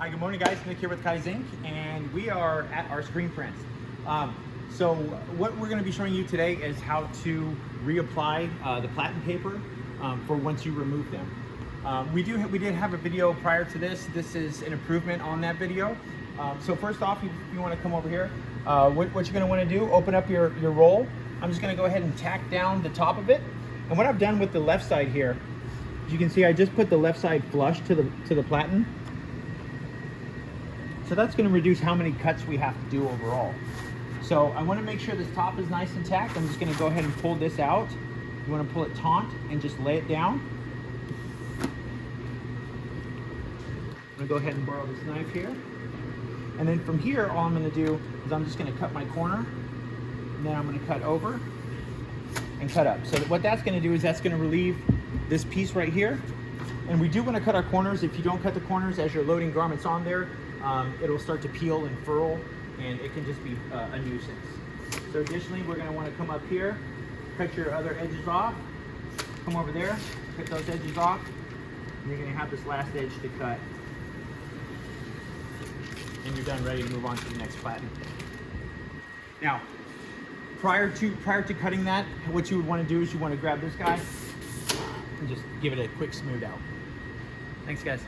Hi, good morning guys. Nick here with Kaizink, and we are at our screen prints. So what we're going to be showing you today is how to reapply the Platen paper for once you remove them. We did have a video prior to this. This is an improvement on that video. So first off, if you want to come over here, what you're going to want to do, open up your roll. I'm just going to go ahead and tack down the top of it. And what I've done with the left side here, as you can see, I just put the left side flush to the Platen. So that's going to reduce how many cuts we have to do overall. So I want to make sure this top is nice and tacked. I'm just going to go ahead and pull this out. You want to pull it taut and just lay it down. I'm going to go ahead and borrow this knife here. And then from here, all I'm going to do is I'm just going to cut my corner. And then I'm going to cut over and cut up. So what that's going to do is that's going to relieve this piece right here. And we do want to cut our corners. If you don't cut the corners as you're loading garments on there, it'll start to peel and furl, and it can just be a nuisance. So additionally, we're going to want to come up here, cut your other edges off, come over there, cut those edges off, and you're going to have this last edge to cut. And you're done, ready to move on to the next Platen. Now, prior to cutting that, what you would want to do is you want to grab this guy and just give it a quick smooth out. Thanks, guys.